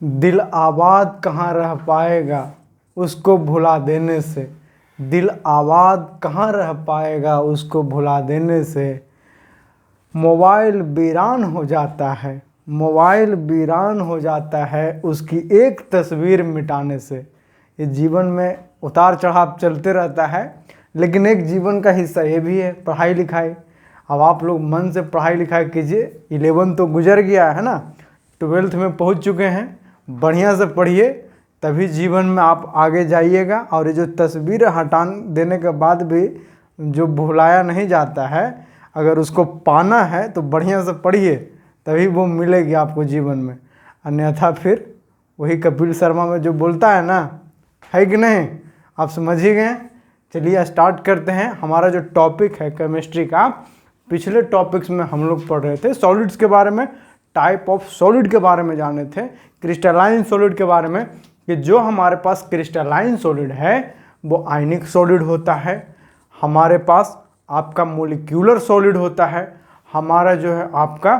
दिल आबाद कहाँ रह पाएगा उसको भुला देने से। दिल आबाद कहाँ रह पाएगा उसको भुला देने से। मोबाइल वीरान हो जाता है, मोबाइल वीरान हो जाता है उसकी एक तस्वीर मिटाने से। ये जीवन में उतार चढ़ाव चलते रहता है, लेकिन एक जीवन का हिस्सा ये भी है पढ़ाई लिखाई। अब आप लोग मन से पढ़ाई लिखाई कीजिए। 11 तो गुजर गया है ना, 12th में पहुंच चुके हैं। बढ़िया से पढ़िए, तभी जीवन में आप आगे जाइएगा। और ये जो तस्वीर हटा देने के बाद भी जो भुलाया नहीं जाता है, अगर उसको पाना है तो बढ़िया से पढ़िए, तभी वो मिलेगी आपको जीवन में। अन्यथा फिर वही कपिल शर्मा में जो बोलता है ना, है कि नहीं, आप समझ ही गए। चलिए स्टार्ट करते हैं। हमारा जो टॉपिक है केमिस्ट्री का, पिछले टॉपिक्स में हम लोग पढ़ रहे थे सॉलिड्स के बारे में, टाइप ऑफ सॉलिड के बारे में जाने थे, क्रिस्टलाइन सॉलिड के बारे में, कि जो हमारे पास क्रिस्टलाइन सॉलिड है वो आयनिक सॉलिड होता है। हमारे पास आपका मोलिक्यूलर सॉलिड होता है, हमारा जो है आपका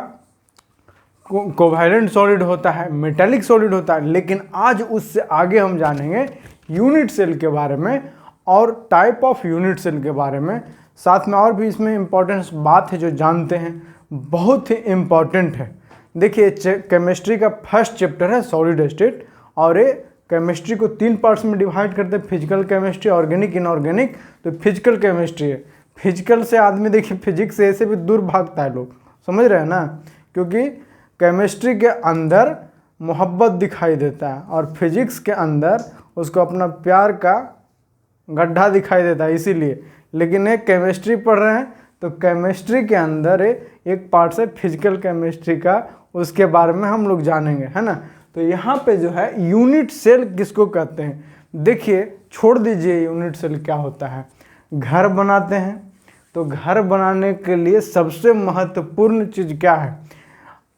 कोवैलेंट सॉलिड होता है, मेटालिक सॉलिड होता है। लेकिन आज उससे आगे हम जानेंगे यूनिट सेल के बारे में और टाइप ऑफ यूनिट सेल के बारे में। साथ में और भी इसमें इम्पोर्टेंट बात है जो जानते हैं, बहुत ही इम्पॉर्टेंट है। देखिए केमिस्ट्री का फर्स्ट चैप्टर है सॉलिड स्टेट, और ये केमिस्ट्री को 3 पार्ट्स में डिवाइड करते हैं, फिजिकल केमिस्ट्री, ऑर्गेनिक, इनऑर्गेनिक। तो फिजिकल केमिस्ट्री है। फिजिकल से आदमी देखिए फिजिक्स से ऐसे भी दूर भागता है, लोग समझ रहे हैं ना, क्योंकि केमिस्ट्री के अंदर मोहब्बत दिखाई देता है और फिजिक्स के अंदर उसको अपना प्यार का गड्ढा दिखाई देता है, इसीलिए। लेकिन एक केमिस्ट्री पढ़ रहे हैं तो केमिस्ट्री के अंदर एक पार्ट है फिजिकल केमिस्ट्री का, उसके बारे में हम लोग जानेंगे, है ना। तो यहाँ पे जो है यूनिट सेल किसको कहते हैं, देखिए छोड़ दीजिए यूनिट सेल क्या होता है। घर बनाते हैं तो घर बनाने के लिए सबसे महत्वपूर्ण चीज़ क्या है।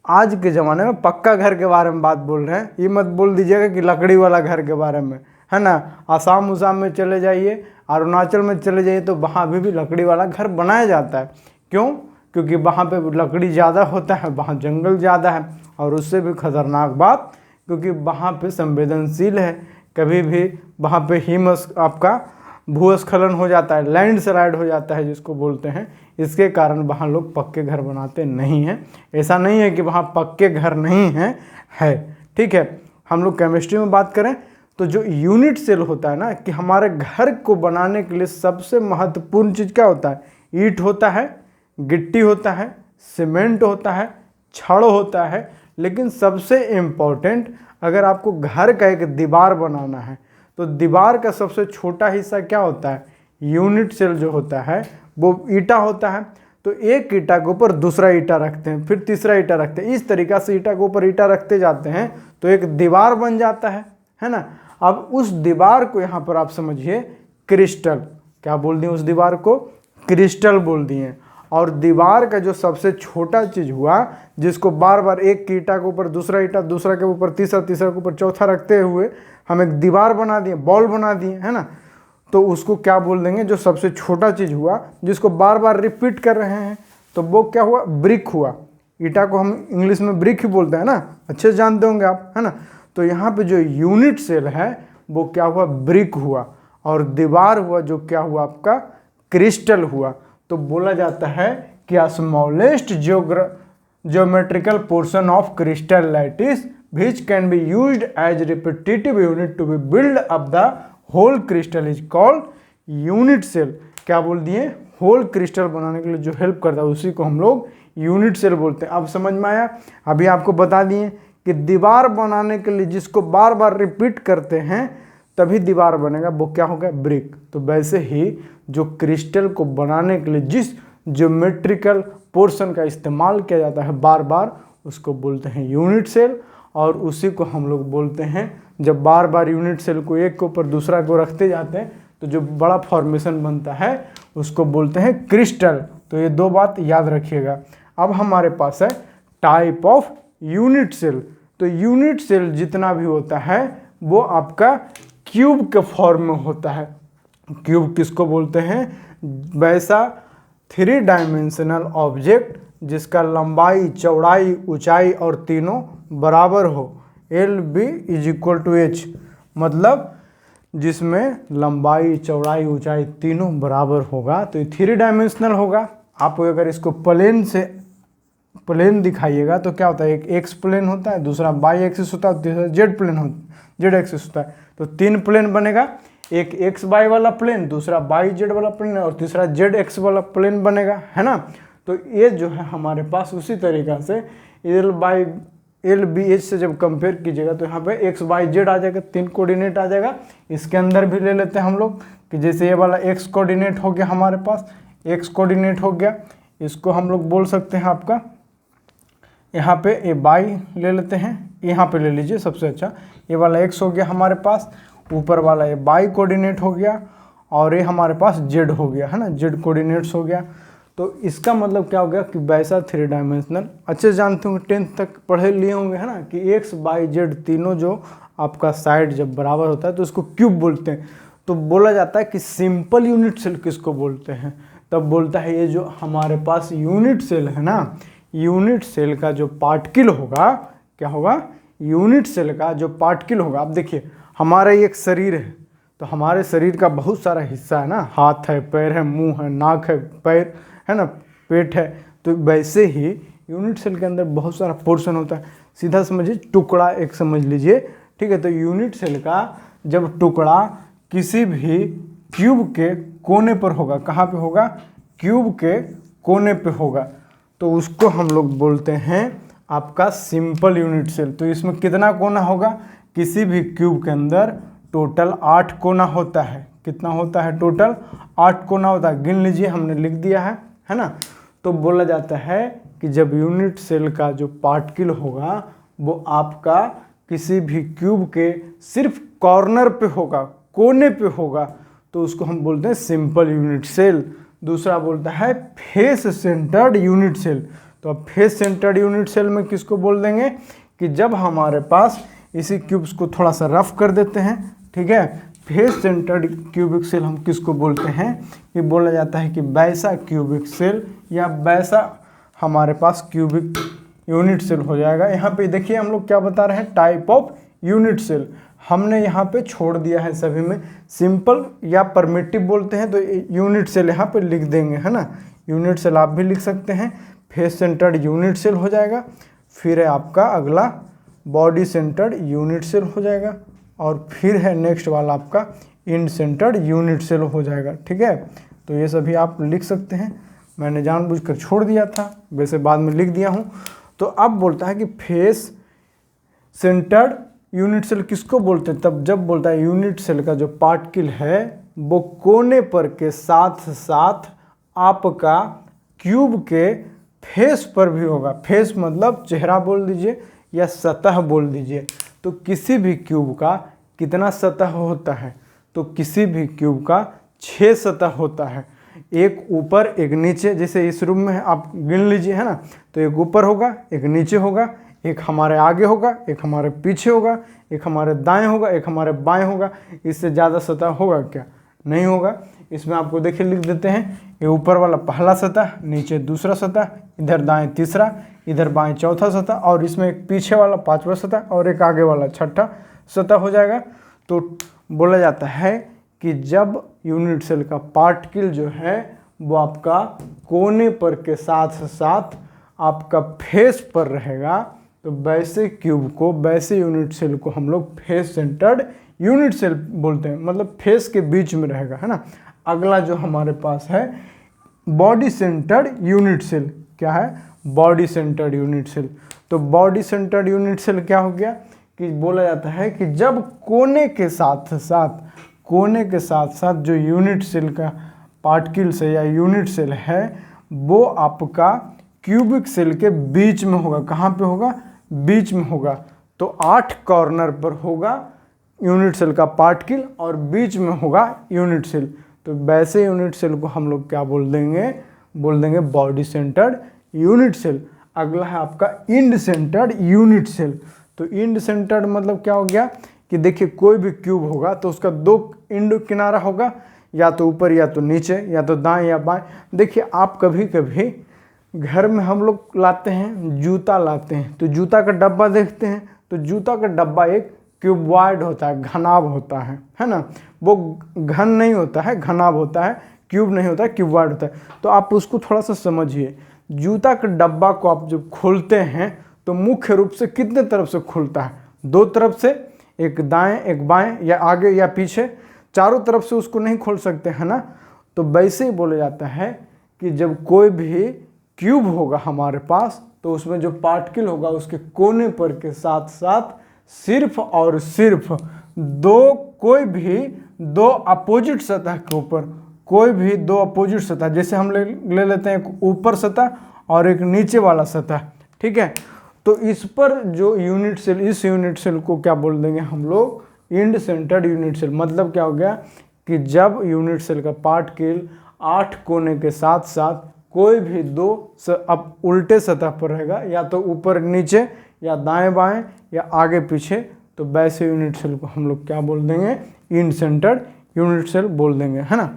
आज के ज़माने में पक्का घर के बारे में बात बोल रहे हैं, ये मत बोल दीजिएगा कि लकड़ी वाला घर के बारे में, है ना। आसाम उसाम में चले जाइए, अरुणाचल में चले जाइए, तो वहाँ भी लकड़ी वाला घर बनाया जाता है। क्यों? क्योंकि वहाँ पे लकड़ी ज़्यादा होता है, वहाँ जंगल ज़्यादा है। और उससे भी खतरनाक बात, क्योंकि वहाँ पे संवेदनशील है, कभी भी वहाँ पे आपका भूस्खलन हो जाता है, लैंड स्लाइड हो जाता है जिसको बोलते हैं। इसके कारण वहाँ लोग पक्के घर बनाते नहीं हैं। ऐसा नहीं है कि वहाँ पक्के घर नहीं हैं, है, ठीक है। हम लोग केमिस्ट्री में बात करें तो जो यूनिट सेल होता है ना, कि हमारे घर को बनाने के लिए सबसे महत्वपूर्ण चीज़ क्या होता है। ईंट होता है, गिट्टी होता है, सीमेंट होता है, छड़ होता है। लेकिन सबसे इम्पोर्टेंट, अगर आपको घर का एक दीवार बनाना है तो दीवार का सबसे छोटा हिस्सा क्या होता है, यूनिट सेल जो होता है वो ईंटा होता है। तो एक ईंटा के ऊपर दूसरा ईंटा रखते हैं, फिर तीसरा ईंटा रखते हैं, इस तरीक़ा से ईंटा के ऊपर ईंटा रखते जाते हैं तो एक दीवार बन जाता है ना। अब उस दीवार को यहाँ पर आप समझिए क्रिस्टल, क्या बोल दिए उस दीवार को, क्रिस्टल बोल दिए। और दीवार का जो सबसे छोटा चीज़ हुआ, जिसको बार बार एक ईंटा के ऊपर दूसरा ईंटा, दूसरा के ऊपर तीसरा, तीसरा के ऊपर चौथा रखते हुए हम एक दीवार बना दिए, बॉल बना दिए, है ना। तो उसको क्या बोल देंगे, जो सबसे छोटा चीज़ हुआ जिसको बार बार रिपीट कर रहे हैं, तो वो क्या हुआ, ब्रिक हुआ। ईंटा को हम इंग्लिश में ब्रिक ही बोलते हैं ना, अच्छे से जानते होंगे आप, है ना। तो यहाँ पे जो यूनिट सेल है वो क्या हुआ, ब्रिक हुआ। और दीवार हुआ जो क्या हुआ, आपका क्रिस्टल हुआ। तो बोला जाता है कि smallest geometrical portion of crystal lattice which can be used as repetitive unit to be build up the whole crystal is called unit cell। क्या बोल दिए, होल क्रिस्टल बनाने के लिए जो हेल्प करता है उसी को हम लोग यूनिट सेल बोलते हैं। अब समझ में आया। अभी आपको बता दिए कि दीवार बनाने के लिए जिसको बार बार रिपीट करते हैं तभी दीवार बनेगा, वो क्या होगा, ब्रिक। तो वैसे ही जो क्रिस्टल को बनाने के लिए जिस ज्योमेट्रिकल पोर्शन का इस्तेमाल किया जाता है बार बार, उसको बोलते हैं यूनिट सेल। और उसी को हम लोग बोलते हैं, जब बार बार यूनिट सेल को एक के ऊपर दूसरा को रखते जाते हैं तो जो बड़ा फॉर्मेशन बनता है उसको बोलते हैं क्रिस्टल। तो ये 2 बात याद रखिएगा। अब हमारे पास है टाइप ऑफ यूनिट सेल। तो यूनिट सेल जितना भी होता है वो आपका क्यूब के फॉर्म में होता है। क्यूब किसको बोलते हैं, वैसा 3 डायमेंशनल ऑब्जेक्ट जिसका लंबाई, चौड़ाई, ऊंचाई और तीनों बराबर हो, L B is equal to H, मतलब जिसमें लंबाई चौड़ाई ऊंचाई तीनों बराबर होगा तो ये 3 डायमेंशनल होगा। आप अगर इसको प्लेन दिखाइएगा तो क्या होता है, एक एक्स प्लेन होता है, दूसरा वाई एक्सिस होता है, तीसरा जेड एक्सिस होता है। तो 3 प्लेन बनेगा, एक एक्स वाई वाला प्लेन, दूसरा वाई जेड वाला प्लेन और तीसरा जेड एक्स वाला प्लेन बनेगा, है ना। तो ये जो है हमारे पास उसी तरीक़ा से एल बी एच से जब कंपेयर कीजिएगा तो यहाँ पे एक्स वाई जेड आ जाएगा, 3 कोऑर्डिनेट आ जाएगा। इसके अंदर भी ले लेते हैं हम लोग कि जैसे ये वाला एक्स कोऑर्डिनेट हो गया, हमारे पास एक्स कोऑर्डिनेट हो गया, इसको हम लोग बोल सकते हैं आपका यहाँ पे ये वाई ले लेते हैं, यहाँ पे ले लीजिए सबसे अच्छा, ये वाला एक्स हो गया हमारे पास, ऊपर वाला ये वाई कोऑर्डिनेट हो गया और ये हमारे पास जेड हो गया, है ना, जेड कोऑर्डिनेट्स हो गया। तो इसका मतलब क्या हो गया कि वैसा 3 डायमेंशनल, अच्छे से जानते होंगे 10th तक पढ़े लिए होंगे, है ना, कि एक्स वाई जेड तीनों जो आपका साइड जब बराबर होता है तो उसको क्यूब बोलते हैं। तो बोला जाता है कि सिंपल यूनिट सेल किसको बोलते हैं, तब बोलता है ये जो हमारे पास यूनिट सेल है ना, यूनिट सेल का जो पार्टिकल होगा, क्या होगा, यूनिट सेल का जो पार्टिकल होगा। अब देखिए हमारा एक शरीर है, तो हमारे शरीर का बहुत सारा हिस्सा है ना, हाथ है, पैर है, मुंह है, नाक है, पैर है ना, पेट है। तो वैसे ही यूनिट सेल के अंदर बहुत सारा पोर्शन होता है, सीधा समझिए टुकड़ा एक समझ लीजिए, ठीक है। तो यूनिट सेल का जब टुकड़ा किसी भी क्यूब के कोने पर होगा, कहाँ पे होगा, क्यूब के कोने पे होगा, तो उसको हम लोग बोलते हैं आपका सिंपल यूनिट सेल। तो इसमें कितना कोना होगा, किसी भी क्यूब के अंदर टोटल 8 कोना होता है। कितना होता है, टोटल 8 कोना होता है, गिन लीजिए, हमने लिख दिया है ना। तो बोला जाता है कि जब यूनिट सेल का जो पार्टिकल होगा वो आपका किसी भी क्यूब के सिर्फ कॉर्नर पे होगा, कोने पे होगा, तो उसको हम बोलते हैं सिंपल यूनिट सेल। दूसरा बोलता है फेस सेंटर्ड यूनिट सेल। तो अब फेस सेंटर्ड यूनिट सेल में किसको बोल देंगे कि जब हमारे पास इसी क्यूब्स को थोड़ा सा रफ कर देते हैं, ठीक है, फेस सेंटर्ड क्यूबिक सेल हम किसको बोलते हैं, कि बोला जाता है कि वैसा क्यूबिक सेल या वैसा हमारे पास क्यूबिक यूनिट सेल हो जाएगा। यहाँ पे देखिए हम लोग क्या बता रहे हैं, टाइप ऑफ यूनिट सेल हमने यहाँ पे छोड़ दिया है, सभी में सिंपल या परमिटिव बोलते हैं, तो यूनिट सेल यहाँ पे लिख देंगे, है ना। यूनिट सेल आप भी लिख सकते हैं, फेस सेंटर्ड यूनिट सेल हो जाएगा। फिर है आपका अगला बॉडी सेंटर्ड यूनिट सेल हो जाएगा, और फिर है नेक्स्ट वाला आपका इंड सेंटर्ड यूनिट सेल हो जाएगा, ठीक है। तो ये सभी आप लिख सकते हैं, मैंने जानबूझकर छोड़ दिया था, वैसे बाद में लिख दिया हूँ। तो अब बोलता है कि फेस सेंटर्ड यूनिट सेल किसको बोलते हैं, तब जब बोलता है यूनिट सेल का जो पार्टिकल है वो कोने पर के साथ साथ आपका क्यूब के फेस पर भी होगा। फेस मतलब चेहरा बोल दीजिए या सतह बोल दीजिए। तो किसी भी क्यूब का कितना सतह होता है, तो किसी भी क्यूब का 6 सतह होता है, एक ऊपर एक नीचे। जैसे इस रूम में आप गिन लीजिए, है ना, तो एक ऊपर होगा, एक नीचे होगा, एक हमारे आगे होगा, एक हमारे पीछे होगा, एक हमारे दाएं होगा, एक हमारे बाएं होगा। इससे ज़्यादा सतह होगा क्या, नहीं होगा। इसमें आपको देखिए लिख देते हैं, ये ऊपर वाला पहला सतह, नीचे दूसरा सतह, इधर दाएं तीसरा, इधर बाएं चौथा सतह, और इसमें एक पीछे वाला 5वां सतह और एक आगे वाला 6ठा सतह हो जाएगा। तो बोला जाता है कि जब यूनिट सेल का पार्टिकल जो है वो आपका कोने पर के साथ साथ आपका फेस पर रहेगा, तो वैसे क्यूब को, वैसे यूनिट सेल को हम लोग फेस सेंटर्ड यूनिट सेल बोलते हैं, मतलब फेस के बीच में रहेगा, है ना। अगला जो हमारे पास है बॉडी सेंटर्ड यूनिट सेल, क्या है, बॉडी सेंटर्ड यूनिट सेल। तो बॉडी सेंटर्ड यूनिट सेल क्या हो गया कि बोला जाता है कि जब कोने के साथ साथ जो यूनिट सेल का पार्टिकल से या यूनिट सेल है वो आपका क्यूबिक सेल के बीच में होगा। कहाँ पे होगा, बीच में होगा। तो 8 कॉर्नर पर होगा यूनिट सेल का पार्टिकल और बीच में होगा यूनिट सेल। तो वैसे यूनिट सेल को हम लोग क्या बोल देंगे बॉडी सेंटर्ड यूनिट सेल। अगला है आपका इंड सेंटर्ड यूनिट सेल। तो इंड सेंटर्ड मतलब क्या हो गया कि देखिए कोई भी क्यूब होगा तो उसका 2 इंड किनारा होगा, या तो ऊपर या तो नीचे, या तो दाएं या बाएं। देखिए आप कभी कभी घर में हम लोग लाते हैं, जूता लाते हैं, तो जूता का डब्बा देखते हैं तो जूता का डब्बा एक क्यूबॉइड होता है, घनाभ होता है ना। वो घन नहीं होता है, घनाभ होता है, क्यूब नहीं होता है, क्यूबॉइड होता है। तो आप उसको थोड़ा सा समझिए। जूता के डब्बा को आप जब खोलते हैं तो मुख्य रूप से कितने तरफ से खुलता है? दो तरफ से, एक दाएं एक बाएं, या आगे या पीछे, चारों तरफ से उसको नहीं खोल सकते है ना। तो वैसे ही बोला जाता है कि जब कोई भी क्यूब होगा हमारे पास तो उसमें जो पार्टिकल होगा उसके कोने पर के साथ साथ सिर्फ और सिर्फ कोई भी दो अपोजिट सतह के ऊपर, कोई भी दो अपोजिट सतह, जैसे हम ले लेते हैं एक ऊपर सतह और एक नीचे वाला सतह, ठीक है। तो इस पर जो यूनिट सेल, इस यूनिट सेल को क्या बोल देंगे हम लोग? End centred unit cell. मतलब क्या हो गया कि जब यूनिट सेल का पार्टिकल 8 कोने के साथ साथ कोई भी दो अब उल्टे सतह पर रहेगा, या तो ऊपर नीचे या दाएं बाएं या आगे पीछे, तो वैसे यूनिट सेल को हम लोग क्या बोल देंगे? इंड सेंटर्ड यूनिट सेल बोल देंगे, है ना।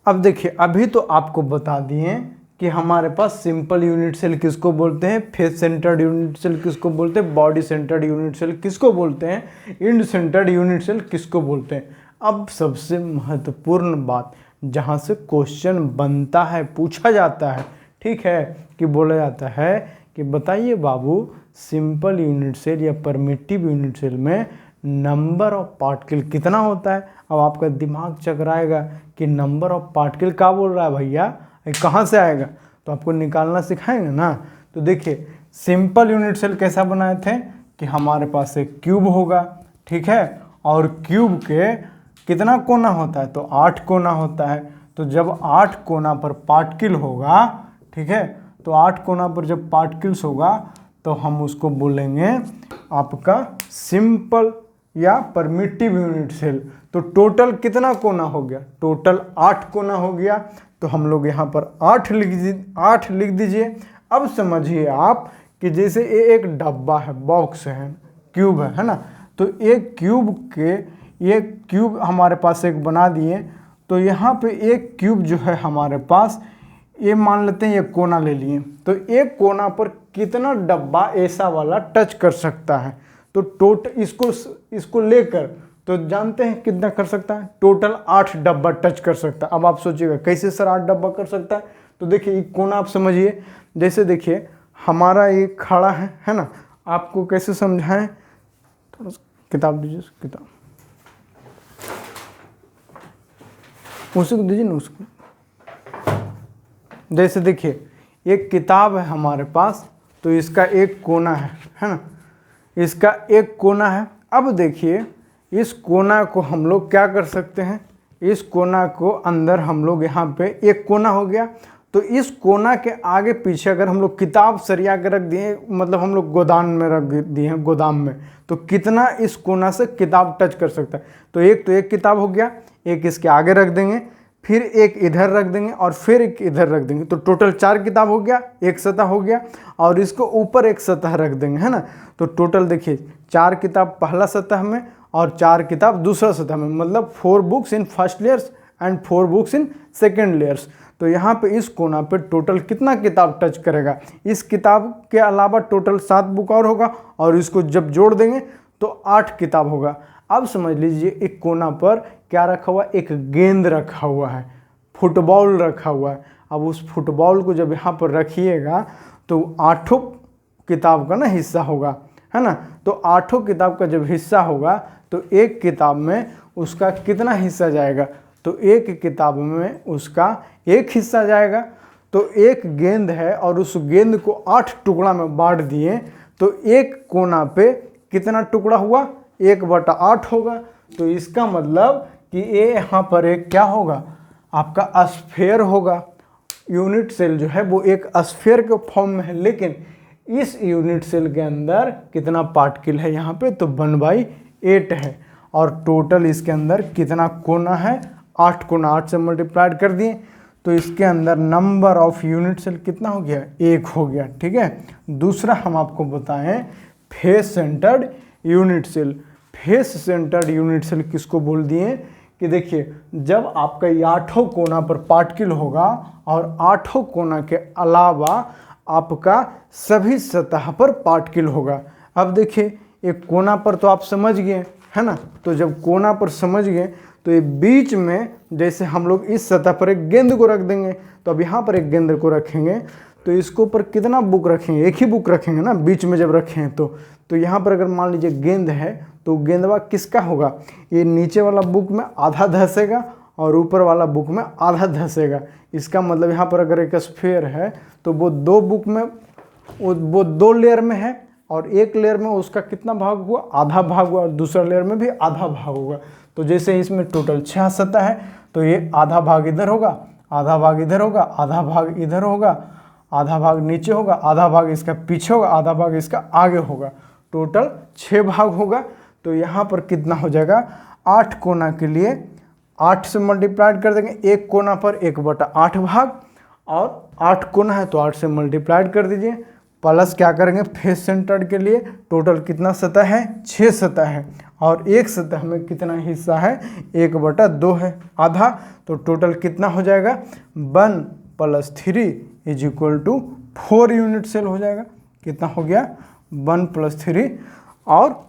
अब देखिए, अभी तो आपको बता दिए कि हमारे पास सिंपल यूनिट सेल किसको बोलते हैं, फेस सेंटर्ड यूनिट सेल किसको बोलते हैं, बॉडी सेंटर्ड यूनिट सेल किसको बोलते हैं, इंड सेंटर्ड यूनिट सेल किसको बोलते हैं। अब सबसे महत्वपूर्ण बात जहाँ से क्वेश्चन बनता है, पूछा जाता है, ठीक है, कि बोला जाता है कि बताइए बाबू, सिंपल यूनिट सेल या परमिटिव यूनिट सेल में नंबर ऑफ पार्टिकल कितना होता है। अब आपका दिमाग चकराएगा कि नंबर ऑफ पार्टिकल क्या बोल रहा है भैया, कहाँ से आएगा? तो आपको निकालना सिखाएंगे ना। तो देखिए, सिंपल यूनिट सेल कैसा बनाए थे कि हमारे पास एक क्यूब होगा, ठीक है, और क्यूब के कितना कोना होता है? तो 8 कोना होता है। तो जब 8 कोना पर पार्टिकल होगा, ठीक है, तो 8 कोना पर जब पार्टिकल्स होगा तो हम उसको बोलेंगे आपका सिंपल या परमिटिव यूनिट सेल। तो टोटल कितना कोना हो गया? टोटल 8 कोना हो गया। तो हम लोग यहाँ पर 8 लिख दीजिए। अब समझिए आप कि जैसे ये एक डब्बा है, बॉक्स है, क्यूब है ना। तो एक क्यूब हमारे पास एक बना दिए। तो यहाँ पे एक क्यूब जो है हमारे पास, ये मान लेते हैं, ये कोना ले लिए। तो एक कोना पर कितना डब्बा ऐसा वाला टच कर सकता है? तो टोटल इसको लेकर तो जानते हैं कितना कर सकता है? टोटल 8 डब्बा टच कर सकता है। अब आप सोचिएगा कैसे सर 8 डब्बा कर सकता है? तो देखिए, एक कोना आप समझिए। जैसे देखिए, हमारा ये खड़ा है ना। आपको कैसे समझाएं? थोड़ा किताब दीजिए, किताब उसको दीजिए ना, उसको। जैसे देखिए, एक किताब है हमारे पास, तो इसका एक कोना है ना, इसका एक कोना है। अब देखिए, इस कोना को हम लोग क्या कर सकते हैं? इस कोना को अंदर हम लोग यहाँ पे एक कोना हो गया। तो इस कोना के आगे पीछे अगर हम लोग किताब सरिया के रख दिए, मतलब हम लोग गोदाम में रख दिए हैं, गोदाम में, तो कितना इस कोना से किताब टच कर सकता है? तो एक किताब हो गया, एक इसके आगे रख देंगे, फिर एक इधर रख देंगे और फिर एक इधर रख देंगे। तो टोटल 4 किताब हो गया, एक सतह हो गया, और इसको ऊपर एक सतह रख देंगे, है ना। तो टोटल देखिए, 4 किताब पहला सतह में और 4 किताब दूसरा सतह में, मतलब 4 books in first layers and 4 books in second layers. तो यहाँ पे इस कोना पे टोटल कितना किताब टच करेगा? इस किताब के अलावा टोटल 7 बुक और होगा, और इसको जब जोड़ देंगे तो 8 किताब होगा। अब समझ लीजिए, एक कोना पर क्या रखा हुआ? एक गेंद रखा हुआ है, फुटबॉल रखा हुआ है। अब उस फुटबॉल को जब यहाँ पर रखिएगा तो 8 किताब का ना हिस्सा होगा, है ना। तो 8 किताब का जब हिस्सा होगा तो एक किताब में उसका कितना हिस्सा जाएगा? तो एक किताब में उसका एक हिस्सा जाएगा। तो एक गेंद है और उस गेंद को 8 टुकड़ा में बांट दिए, तो एक कोना पे कितना टुकड़ा हुआ? 1/8 होगा। तो इसका मतलब कि ये यहाँ पर एक क्या होगा? आपका स्फीयर होगा। यूनिट सेल जो है वो एक स्फीयर के फॉर्म में है, लेकिन इस यूनिट सेल के अंदर कितना पार्टिकल है यहाँ पे? तो 1/8 है। और टोटल इसके अंदर कितना कोना है? 8 कोना, 8 से मल्टीप्लाइड कर दिए, तो इसके अंदर नंबर ऑफ यूनिट सेल कितना हो गया? 1 हो गया, ठीक है। दूसरा हम आपको बताएं, face centred unit cell. Face centred unit cell किसको बोल दिए? कि देखिए, जब आपका ये 8 कोना पर पार्टिकल होगा और 8 कोना के अलावा आपका सभी सतह पर पार्टिकल होगा। अब देखिए एक कोना पर तो आप समझ गए है ना, तो जब कोना पर समझ गए तो ये बीच में जैसे हम लोग इस सतह पर एक गेंद को रख देंगे, तो अब यहाँ पर एक गेंद को रखेंगे तो इसके ऊपर कितना बुक रखेंगे, एक ही बुक रखेंगे ना बीच में जब रखें तो यहाँ पर अगर मान लीजिए गेंद है तो गेंदवा किसका होगा, ये नीचे वाला बुक में आधा धंसेगा और ऊपर वाला बुक में आधा धंसेगा। इसका मतलब यहाँ पर अगर एक स्फीयर है तो वो दो बुक में वो दो लेयर में है और एक लेयर में उसका कितना भाग हुआ, आधा भाग हुआ, और दूसरा लेयर में भी आधा भाग होगा। तो जैसे इसमें टोटल 6 सतह है तो ये आधा भाग इधर होगा, आधा भाग इधर होगा, आधा भाग इधर होगा, आधा भाग नीचे होगा, आधा भाग इसका पीछे होगा, आधा भाग इसका आगे होगा, टोटल 6 भाग होगा। तो यहाँ पर कितना हो जाएगा, 8 कोना के लिए 8 से मल्टीप्लाइड कर देंगे, एक कोना पर 1/8 भाग, और 8 कोना है तो 8 से मल्टीप्लाइड कर दीजिए, प्लस क्या करेंगे फेस सेंटर्ड के लिए टोटल कितना सतह है, 6 सतह है, और एक सतह में कितना हिस्सा है, 1/2 है, आधा। तो टोटल कितना हो जाएगा, 1 + 3 = 4 यूनिट सेल हो जाएगा। कितना हो गया, 1 + 3 और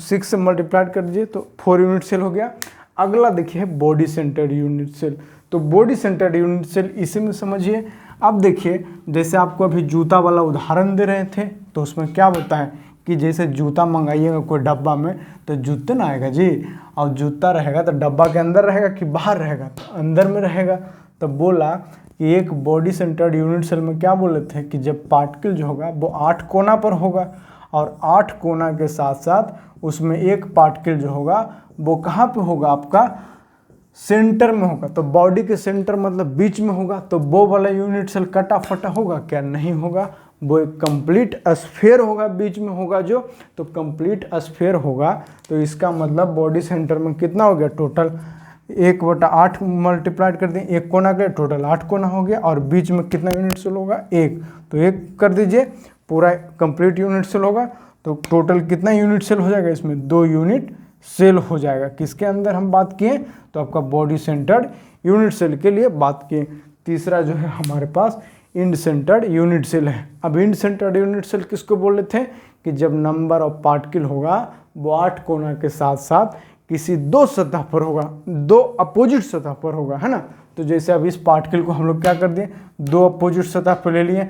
6 से मल्टीप्लाइड कर दीजिए तो 4 यूनिट सेल हो गया। अगला देखिए बॉडी सेंटर्ड यूनिट सेल। तो बॉडी सेंटर्ड यूनिट सेल इसी में समझिए। अब देखिए जैसे आपको अभी जूता वाला उदाहरण दे रहे थे तो उसमें क्या होता है कि जैसे जूता मंगाइएगा कोई डब्बा में तो जूते ना आएगा जी, और जूता रहेगा तो डब्बा के अंदर रहेगा कि बाहर रहेगा, तो अंदर में रहेगा। तो बोला कि एक बॉडी सेंटर्ड यूनिट सेल में क्या बोले थे कि जब पार्टिकल जो होगा वो 8 कोना पर होगा, और 8 कोना के साथ साथ उसमें एक पार्टिकल जो होगा वो कहाँ पे होगा, आपका सेंटर में होगा। तो बॉडी के सेंटर मतलब बीच में होगा, तो वो वाला यूनिट सेल कटा फटा होगा क्या, नहीं होगा, वो एक कंप्लीट स्फीयर होगा, बीच में होगा जो, तो कंप्लीट स्फीयर होगा। तो इसका मतलब बॉडी सेंटर में कितना हो गया, टोटल 1/8 मल्टीप्लाइड कर दें, एक कोना के टोटल 8 कोना हो गया, और बीच में कितना यूनिट सेल होगा, 1, तो 1 कर दीजिए, पूरा कंप्लीट यूनिट सेल होगा। तो टोटल कितना यूनिट सेल हो जाएगा, इसमें 2 यूनिट सेल हो जाएगा। किसके अंदर हम बात किए, तो आपका बॉडी सेंटर्ड यूनिट सेल के लिए बात किए। तीसरा जो है हमारे पास इंड सेंटर्ड यूनिट सेल है। अब इंड सेंटर्ड यूनिट सेल किसको बोल रहे थे कि जब नंबर ऑफ पार्टिकल होगा वो 8 कोना के साथ साथ किसी 2 सतह पर होगा, 2 अपोजिट सतह पर होगा, है ना। तो जैसे अब इस पार्टिकल को हम लोग क्या कर दिए, 2 अपोजिट सतह पर ले लिए,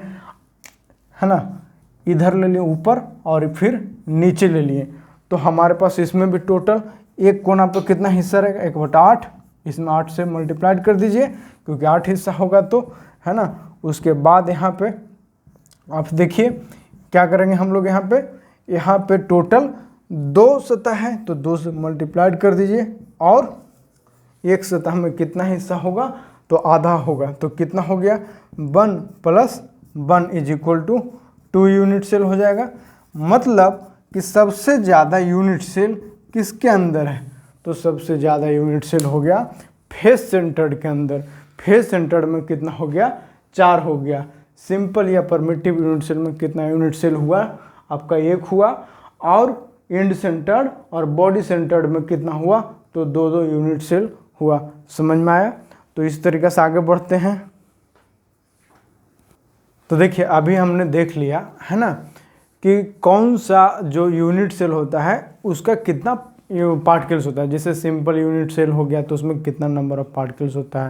है ना, इधर ले लिए ऊपर और फिर नीचे ले लिए। तो हमारे पास इसमें भी टोटल एक कोना पर कितना हिस्सा रहेगा, 1/8, इसमें 8 से मल्टीप्लाइड कर दीजिए क्योंकि 8 हिस्सा होगा तो, है ना। उसके बाद यहाँ पे आप देखिए क्या करेंगे हम लोग, यहाँ पे टोटल 2 सतह है तो 2 से मल्टीप्लाइड कर दीजिए, और एक सतह में कितना हिस्सा होगा, तो आधा होगा। तो कितना हो गया, 1 + 1 = 2 यूनिट सेल हो जाएगा। मतलब कि सबसे ज़्यादा यूनिट सेल किसके अंदर है, तो सबसे ज़्यादा यूनिट सेल हो गया फेस सेंटर्ड के अंदर। फेस सेंटर्ड में कितना हो गया, 4 हो गया। सिंपल या परमिटिव यूनिट सेल में कितना यूनिट सेल हुआ, आपका 1 हुआ, और एंड सेंटर्ड और बॉडी सेंटर्ड में कितना हुआ, तो 2-2 यूनिट सेल हुआ। समझ में आया। तो इस तरीके से आगे बढ़ते हैं। तो देखिए अभी हमने देख लिया है ना कि कौन सा जो यूनिट सेल होता है उसका कितना पार्टिकल्स होता है। जैसे सिंपल यूनिट सेल हो गया तो उसमें कितना नंबर ऑफ पार्टिकल्स होता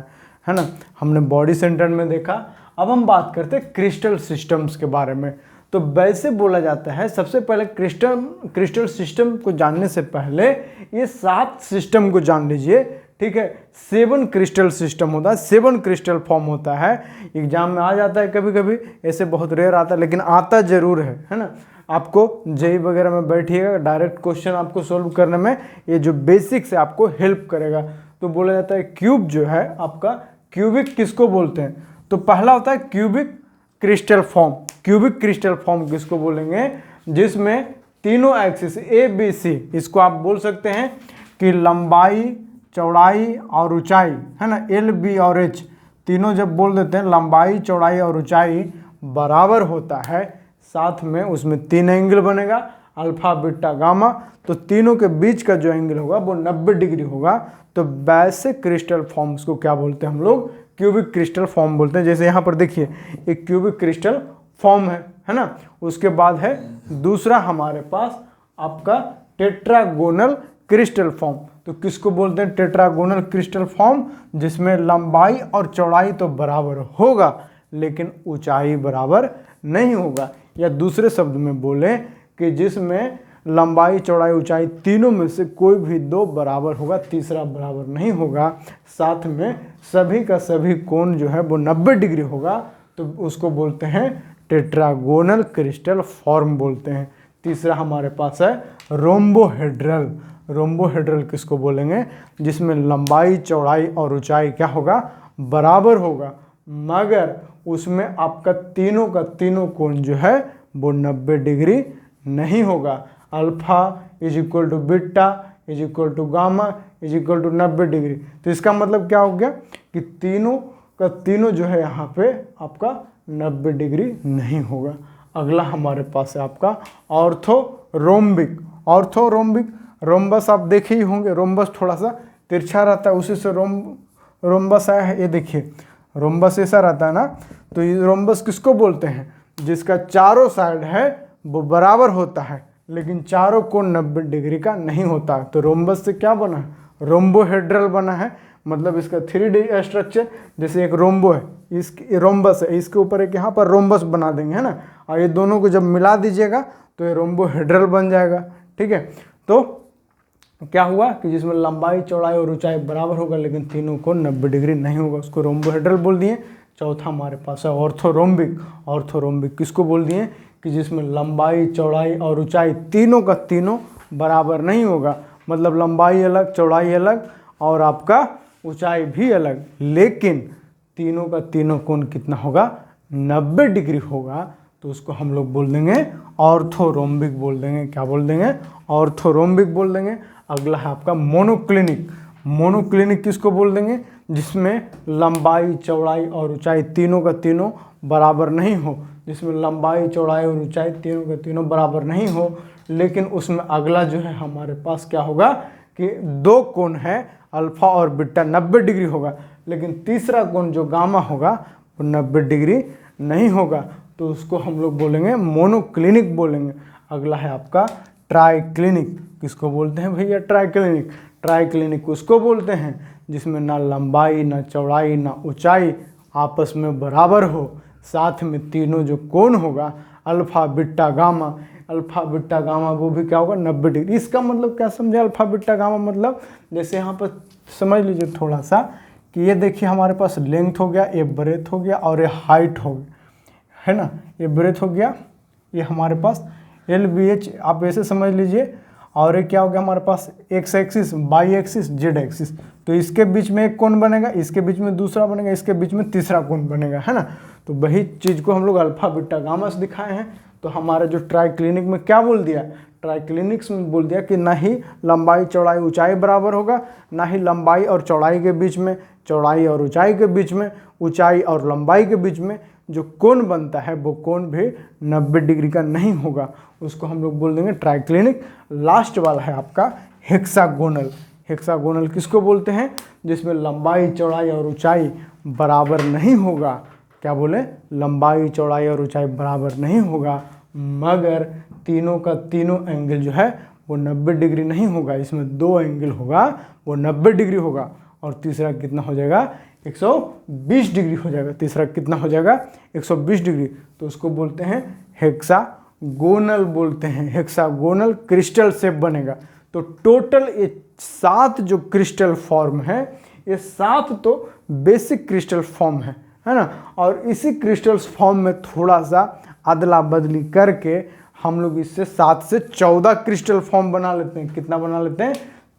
है ना। हमने बॉडी सेंटर में देखा। अब हम बात करते हैं क्रिस्टल सिस्टम्स के बारे में। तो वैसे बोला जाता है सबसे पहले क्रिस्टल सिस्टम को जानने से पहले ये 7 सिस्टम को जान लीजिए, ठीक है। 7 क्रिस्टल सिस्टम होता है, 7 क्रिस्टल फॉर्म होता है। एग्जाम में आ जाता है कभी कभी, ऐसे बहुत रेयर आता है लेकिन आता जरूर है ना। आपको जेई वगैरह में बैठिएगा, डायरेक्ट क्वेश्चन आपको सोल्व करने में ये जो बेसिक्स है आपको हेल्प करेगा। तो बोला जाता है क्यूब जो है आपका, क्यूबिक किसको बोलते हैं, तो पहला होता है cubic crystal form. Cubic crystal form किसको बोलेंगे, जिसमें तीनों एक्सिस ए बी सी, इसको आप बोल सकते हैं कि लंबाई, चौड़ाई और ऊंचाई, है ना, एल बी और एच तीनों जब बोल देते हैं लंबाई, चौड़ाई और ऊंचाई बराबर होता है, साथ में उसमें 3 एंगल बनेगा, अल्फा बीटा गामा। तो तीनों के बीच का जो एंगल होगा वो 90 डिग्री होगा। तो वैसे क्रिस्टल फॉर्म्स को क्या बोलते हैं हम लोग, क्यूबिक क्रिस्टल फॉर्म बोलते हैं। जैसे यहाँ पर देखिए एक क्यूबिक क्रिस्टल फॉर्म है, है ना। उसके बाद है दूसरा हमारे पास आपका टेट्रागोनल क्रिस्टल फॉर्म। तो किसको बोलते हैं टेट्रागोनल क्रिस्टल फॉर्म? जिसमें लंबाई और चौड़ाई तो बराबर होगा लेकिन ऊंचाई बराबर नहीं होगा, या दूसरे शब्द में बोले कि जिसमें लंबाई चौड़ाई ऊंचाई तीनों में से कोई भी दो बराबर होगा, तीसरा बराबर नहीं होगा, साथ में सभी का सभी कोण जो है वो 90 डिग्री होगा, तो उसको बोलते हैं टेट्रागोनल क्रिस्टल फॉर्म बोलते हैं। तीसरा हमारे पास है रोम्बोहेड्रल। रोम्बोहेड्रल किसको बोलेंगे? जिसमें लंबाई चौड़ाई और ऊंचाई क्या होगा? बराबर होगा, मगर उसमें आपका तीनों का तीनों कोण जो है वो 90 डिग्री नहीं होगा। Alpha is equal to beta is equal to gamma is equal to 90 degree. तो इसका मतलब क्या हो गया कि तीनों का तीनों जो है यहाँ पे आपका 90 डिग्री नहीं होगा। अगला हमारे पास है आपका ऑर्थोरोम्बिक। ऑर्थोरोम्बिक, रोम्बस आप देखे ही होंगे, रोम्बस थोड़ा सा तिरछा रहता है, उसी से रोम्बस आया है। ये देखिए रोम्बस ऐसा रहता है ना, तो ये रोम्बस किसको बोलते हैं? जिसका चारों साइड है वो बराबर होता है लेकिन चारों कोण 90 डिग्री का नहीं होता है। तो रोम्बस से क्या बना है? रोम्बोहेड्रल बना है। मतलब इसका 3D स्ट्रक्चर, जैसे एक रोम्बो है, इसकी रोम्बस है, इसके ऊपर एक यहाँ पर रोम्बस बना देंगे, है ना, और ये दोनों को जब मिला दीजिएगा तो ये रोम्बोहेड्रल बन जाएगा। ठीक है, तो क्या हुआ कि जिसमें लंबाई चौड़ाई और ऊंचाई बराबर होगा लेकिन तीनों को 90 डिग्री नहीं होगा, उसको रोम्बोहेड्रल बोल दिए। चौथा हमारे पास है ऑर्थोरोम्बिक। ऑर्थोरोम्बिक किसको बोल दिए? कि जिसमें लंबाई चौड़ाई और ऊंचाई तीनों का तीनों बराबर नहीं होगा, मतलब लंबाई अलग चौड़ाई अलग और आपका ऊंचाई भी अलग, लेकिन तीनों का तीनों कोण कितना होगा? 90 डिग्री होगा। तो उसको हम लोग बोल देंगे ऑर्थोरोम्बिक बोल देंगे। क्या बोल देंगे? ऑर्थोरोम्बिक बोल देंगे। अगला है आपका मोनोक्लिनिक। मोनोक्लिनिक किसको बोल देंगे? जिसमें लंबाई चौड़ाई और ऊंचाई तीनों का तीनों बराबर नहीं हो, जिसमें लंबाई चौड़ाई और ऊंचाई तीनों के तीनों बराबर नहीं हो, लेकिन उसमें अगला जो है हमारे पास क्या होगा कि दो कोण है अल्फा और बीटा 90 डिग्री होगा, लेकिन तीसरा कोण जो गामा होगा वो 90 डिग्री नहीं होगा, तो उसको हम लोग बोलेंगे मोनोक्लिनिक बोलेंगे। अगला है आपका ट्राइक्लिनिक। किसको बोलते हैं भैया? ट्राइक्लिनिक। ट्राइक्लिनिक उसको बोलते हैं जिसमें ना लंबाई ना चौड़ाई ना ऊंचाई आपस में बराबर हो, साथ में तीनों जो कोण होगा alpha beta gamma, alpha beta gamma वो भी क्या होगा? 90 डिग्री। इसका मतलब क्या समझे? अल्फा बीटा गामा मतलब जैसे यहाँ पर समझ लीजिए थोड़ा सा कि ये देखिए हमारे पास लेंथ हो गया, ये ब्रेथ हो गया और ये हाइट हो गया, है ना, ये ब्रेथ हो गया, ये हमारे पास LBH आप ऐसे समझ लीजिए, और ये क्या हो गया हमारे पास? X axis, Y axis, Z axis. तो इसके बीच में एक कोण बनेगा, इसके बीच में दूसरा बनेगा, इसके बीच में तीसरा कोण बनेगा, है ना। तो वही चीज़ को हम लोग अल्फा बीटा गामा से दिखाए हैं। तो हमारा जो ट्राइक्लिनिक में क्या बोल दिया? ट्राइक्लिनिक्स में बोल दिया कि ना ही लंबाई चौड़ाई ऊंचाई बराबर होगा, ना ही लंबाई और चौड़ाई के बीच में, चौड़ाई और ऊंचाई के बीच में, ऊंचाई और लंबाई के बीच में जो कोण बनता है वो कोण भी 90 डिग्री का नहीं होगा, उसको हम लोग बोल देंगे ट्राइक्लिनिक। लास्ट वाला है आपका हेक्सागोनल। हेक्सागोनल किसको बोलते हैं? जिसमें लंबाई चौड़ाई और ऊंचाई बराबर नहीं होगा। क्या बोले? लंबाई चौड़ाई और ऊंचाई बराबर नहीं होगा, मगर तीनों का तीनों एंगल जो है वो 90 डिग्री नहीं होगा। इसमें दो एंगल होगा वो 90 डिग्री होगा, और तीसरा कितना हो जाएगा? 120 डिग्री हो जाएगा। तीसरा कितना हो जाएगा? 120 डिग्री। तो उसको बोलते हैं हेक्सागोनल बोलते हैं। हेक्सागोनल क्रिस्टल शेप बनेगा। तो टोटल ये 7 जो क्रिस्टल फॉर्म है, ये 7 तो बेसिक क्रिस्टल फॉर्म है ना। और इसी क्रिस्टल फॉर्म में थोड़ा सा अदला बदली करके हम लोग इससे 7 से 14 क्रिस्टल फॉर्म बना लेते हैं। कितना बना लेते हैं?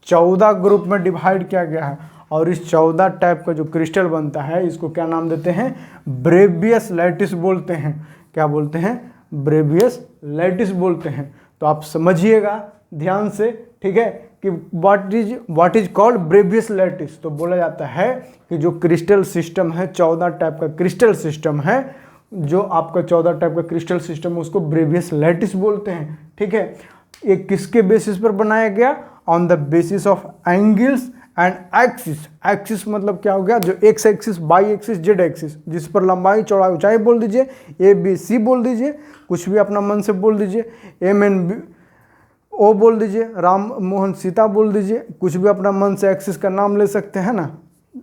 14 ग्रुप में डिवाइड किया गया है। और इस 14 टाइप का जो क्रिस्टल बनता है इसको क्या नाम देते हैं? ब्रेवियस लैटिस बोलते हैं। क्या बोलते हैं? ब्रेवियस लैटिस बोलते हैं। तो आप समझिएगा ध्यान से, ठीक है, कि what is called Bravais lattice. तो बोला जाता है कि जो क्रिस्टल सिस्टम है, 14 टाइप का क्रिस्टल सिस्टम है, जो आपका 14 टाइप का क्रिस्टल सिस्टम है उसको ब्रेवियस लैटिस बोलते हैं। ठीक है, ये किसके बेसिस पर बनाया गया? On the basis of angles and axis, axis मतलब क्या हो गया, जो X axis, Y axis, Z axis, जिस पर लंबाई चौड़ाई ऊंचाई बोल दीजिए, ए बी सी बोल दीजिए, कुछ भी अपना मन से बोल दीजिए, एम एन बी ओ बोल दीजिए, राम मोहन सीता बोल दीजिए, कुछ भी अपना मन से एक्सिस का नाम ले सकते हैं ना।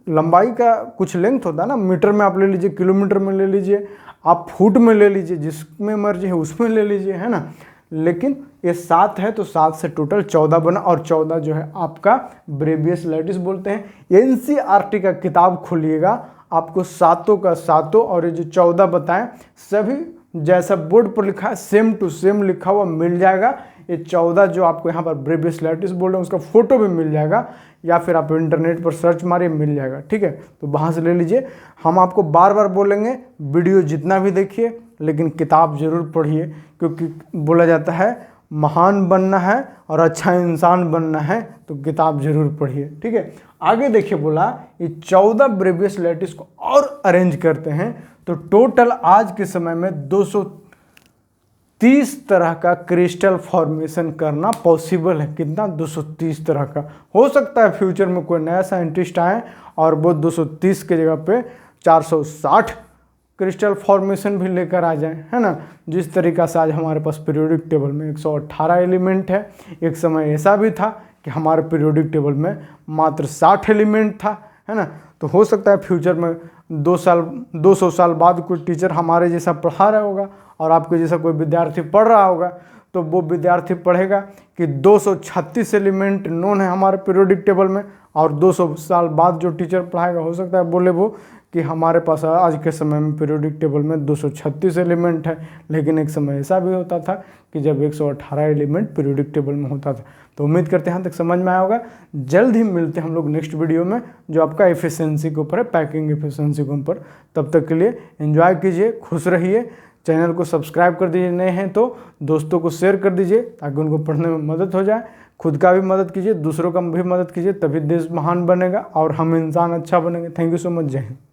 लंबाई का कुछ लेंथ होता है ना, मीटर में आप ले लीजिए, किलोमीटर में ले लीजिए, आप फुट में ले लीजिए, जिसमें मर्जी है उसमें ले लीजिए, है ना। लेकिन ये 7 है तो 7 से टोटल 14 बना, और 14 जो है आपका ब्रेवियस लैटिस बोलते हैं। एनसीईआरटी का किताब खोलिएगा, आपको सातों का सातों और ये जो 14 बताएं सभी जैसा बोर्ड पर लिखा है सेम टू सेम लिखा हुआ मिल जाएगा। ये 14 जो आपको यहाँ पर ब्रेवियस लैटिस बोल रहे हैं उसका फोटो भी मिल जाएगा, या फिर आप इंटरनेट पर सर्च मारिए मिल जाएगा, ठीक है। तो वहाँ से ले लीजिए। हम आपको बार बार बोलेंगे वीडियो जितना भी देखिए लेकिन किताब जरूर पढ़िए, क्योंकि बोला जाता है महान बनना है और अच्छा इंसान बनना है तो किताब जरूर पढ़िए, ठीक है। आगे देखिए बोला ये 14 ब्रेवियस लैटिस को और अरेंज करते हैं तो टोटल आज के समय में 230 तरह का क्रिस्टल फॉर्मेशन करना पॉसिबल है। कितना? 230 तरह का। हो सकता है फ्यूचर में कोई नया साइंटिस्ट आए और वो 230 के जगह पे 460 क्रिस्टल फॉर्मेशन भी लेकर आ जाए, है ना। जिस तरीका से आज हमारे पास पीरियोडिक टेबल में 118 एलिमेंट है, एक समय ऐसा भी था कि हमारे पीरियोडिक टेबल में मात्र 60 एलिमेंट था, है ना। तो हो सकता है फ्यूचर में 200 साल बाद कोई टीचर हमारे जैसा पढ़ा रहा होगा और आपके जैसा कोई विद्यार्थी पढ़ रहा होगा, तो वो विद्यार्थी पढ़ेगा कि 236 एलिमेंट नोन है हमारे पीरियोडिक टेबल में, और 200 साल बाद जो टीचर पढ़ाएगा हो सकता है बोले वो कि हमारे पास आज के समय में पीरियोडिक टेबल में 236 एलिमेंट है। लेकिन एक समय ऐसा भी होता था कि जब 118 एलिमेंट पीरियोडिक टेबल में होता था। तो उम्मीद करते हैं यहाँ तक समझ में आया होगा। जल्द ही मिलते हैं हम लोग नेक्स्ट वीडियो में जो आपका एफिशिएंसी के ऊपर है, पैकिंग एफिशिएंसी के ऊपर। तब तक के लिए एंजॉय कीजिए, खुश रहिए। चैनल को सब्सक्राइब कर दीजिए, नए हैं तो दोस्तों को शेयर कर दीजिए ताकि उनको पढ़ने में मदद हो जाए। खुद का भी मदद कीजिए, दूसरों का भी मदद कीजिए, तभी देश महान बनेगा और हम इंसान अच्छा बनेंगे। Thank you so much. जय हिंद।